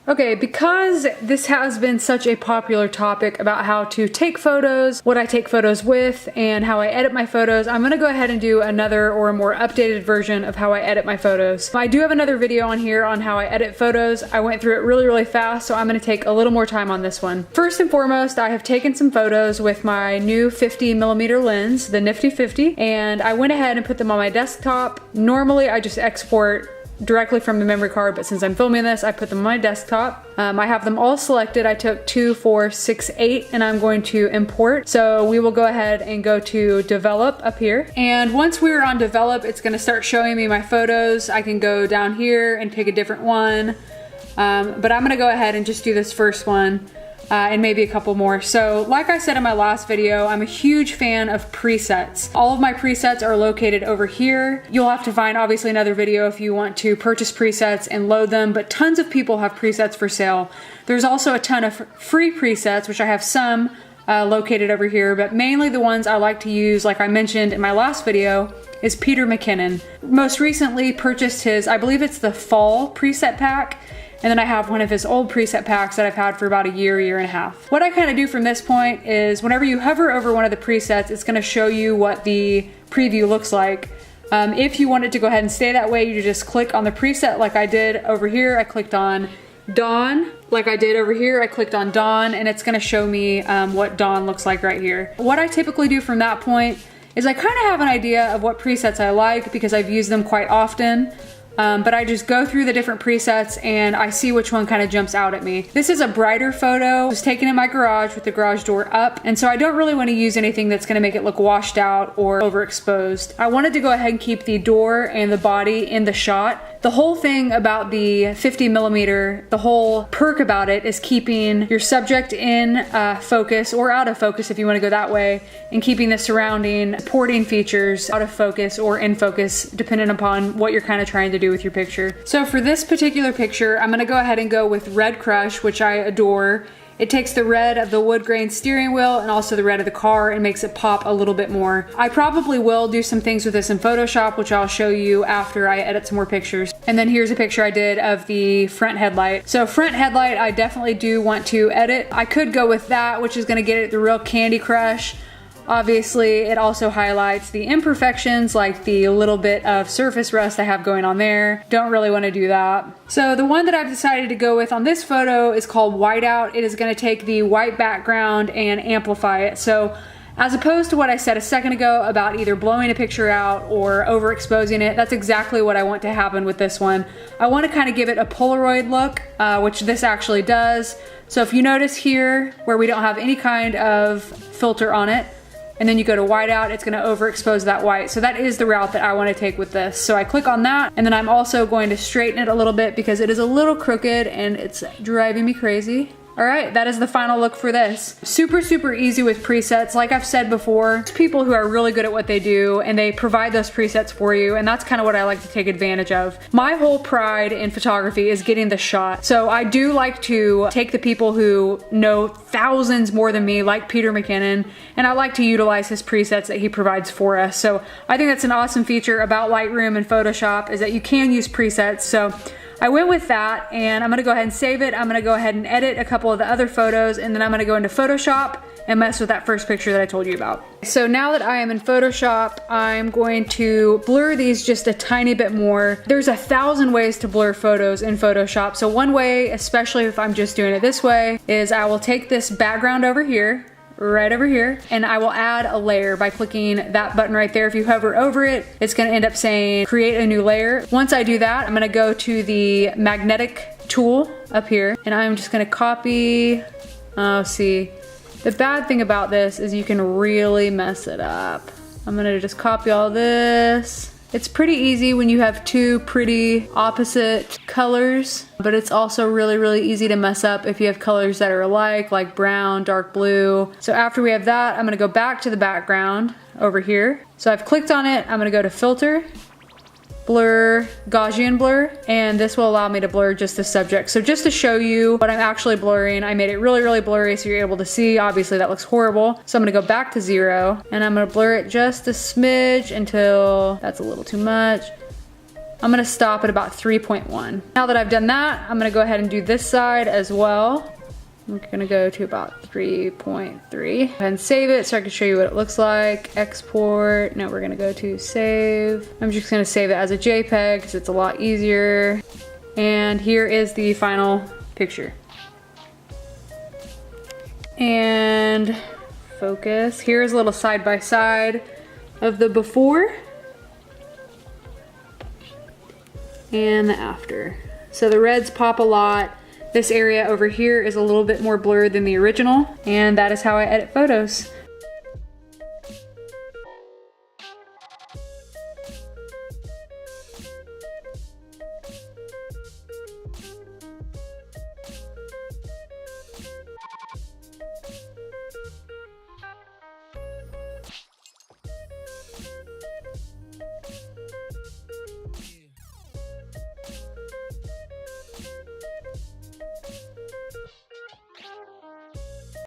Okay, because this has been such a popular topic about how to take photos, what I take photos with, and how I edit my photos, I'm gonna go ahead and do another or a more updated version of how I edit my photos. I do have another video on here on how I edit photos. I went through it really fast, so I'm gonna take a little more time on this one. First and foremost, I have taken some photos with my new 50mm lens, the Nifty 50, and I went ahead and put them on my desktop. Normally, I just export directly from the memory card, but since I'm filming this, I put them on my desktop. I have them all selected. I took 2, 4, 6, 8, and I'm going to import. So we will go ahead and go to develop up here. And once we're on develop, it's gonna start showing me my photos. I can go down here and pick a different one. But I'm gonna go ahead and just do this first one. And maybe a couple more. So like I said in my last video, I'm a huge fan of presets. All of my presets are located over here. You'll have to find obviously another video if you want to purchase presets and load them, but tons of people have presets for sale. There's also a ton of free presets, which I have some located over here, but mainly the ones I like to use, like I mentioned in my last video, is Peter McKinnon. Most recently purchased his, I believe it's the fall preset pack. And then I have one of his old preset packs that I've had for about a year and a half. What I kind of do from this point is whenever you hover over one of the presets, it's gonna show you what the preview looks like. If you wanted to go ahead and stay that way, you just click on the preset like I did over here. I clicked on Dawn. Like I did over here, I clicked on Dawn, and it's gonna show me what Dawn looks like right here. What I typically do from that point is I kind of have an idea of what presets I like because I've used them quite often. But I just go through the different presets and I see which one kind of jumps out at me. This is a brighter photo. It was taken in my garage with the garage door up, and so I don't really want to use anything that's going to make it look washed out or overexposed. I wanted to go ahead and keep the door and the body in the shot. The whole thing about the 50mm, the whole perk about it is keeping your subject in focus or out of focus if you want to go that way, and keeping the surrounding supporting features out of focus or in focus depending upon what you're kind of trying to do with your picture. So for this particular picture, I'm gonna go ahead and go with Red Crush, which I adore. It takes the red of the wood grain steering wheel and also the red of the car and makes it pop a little bit more. I probably will do some things with this in Photoshop, which I'll show you after I edit some more pictures. And then here's a picture I did of the front headlight. So front headlight, I definitely do want to edit. I could go with that, which is gonna get it the real Candy Crush. Obviously, it also highlights the imperfections, like the little bit of surface rust I have going on there. Don't really want to do that. So the one that I've decided to go with on this photo is called Whiteout. It is going to take the white background and amplify it. So as opposed to what I said a second ago about either blowing a picture out or overexposing it, that's exactly what I want to happen with this one. I want to kind of give it a Polaroid look, which this actually does. So if you notice here where we don't have any kind of filter on it, and then you go to whiteout, it's gonna overexpose that white. So that is the route that I wanna take with this. So I click on that, and then I'm also going to straighten it a little bit because it is a little crooked and it's driving me crazy. All right, that is the final look for this. Super easy with presets. Like I've said before, it's people who are really good at what they do and they provide those presets for you, and that's kind of what I like to take advantage of. My whole pride in photography is getting the shot. So I do like to take the people who know thousands more than me, like Peter McKinnon, and I like to utilize his presets that he provides for us. So I think that's an awesome feature about Lightroom and Photoshop is that you can use presets. So I went with that, and I'm gonna go ahead and save it. I'm gonna go ahead and edit a couple of the other photos, and then I'm gonna go into Photoshop and mess with that first picture that I told you about. So now that I am in Photoshop, I'm going to blur these just a tiny bit more. There's 1,000 ways to blur photos in Photoshop. So one way, especially if I'm just doing it this way, is I will take this background over here, right over here, and I will add a layer by clicking that button right there. If you hover over it, it's gonna end up saying create a new layer. Once I do that, I'm gonna go to the magnetic tool up here, and I'm just gonna copy, see. The bad thing about this is you can really mess it up. I'm gonna just copy all this. It's pretty easy when you have two pretty opposite colors, but it's also really easy to mess up if you have colors that are alike, like brown, dark blue. So after we have that, I'm gonna go back to the background over here. So I've clicked on it, I'm gonna go to Filter, Blur, Gaussian Blur, and this will allow me to blur just the subject. So just to show you what I'm actually blurring, I made it really blurry so you're able to see. Obviously that looks horrible. So I'm gonna go back to 0, and I'm gonna blur it just a smidge until that's a little too much. I'm gonna stop at about 3.1. Now that I've done that, I'm gonna go ahead and do this side as well. I'm gonna go to about 3.3. Go ahead and save it so I can show you what it looks like. Export. Now we're gonna go to save. I'm just gonna save it as a JPEG because it's a lot easier. And here is the final picture. And focus. Here's a little side by side of the before and the after. So the reds pop a lot. This area over here is a little bit more blurred than the original, and that is how I edit photos.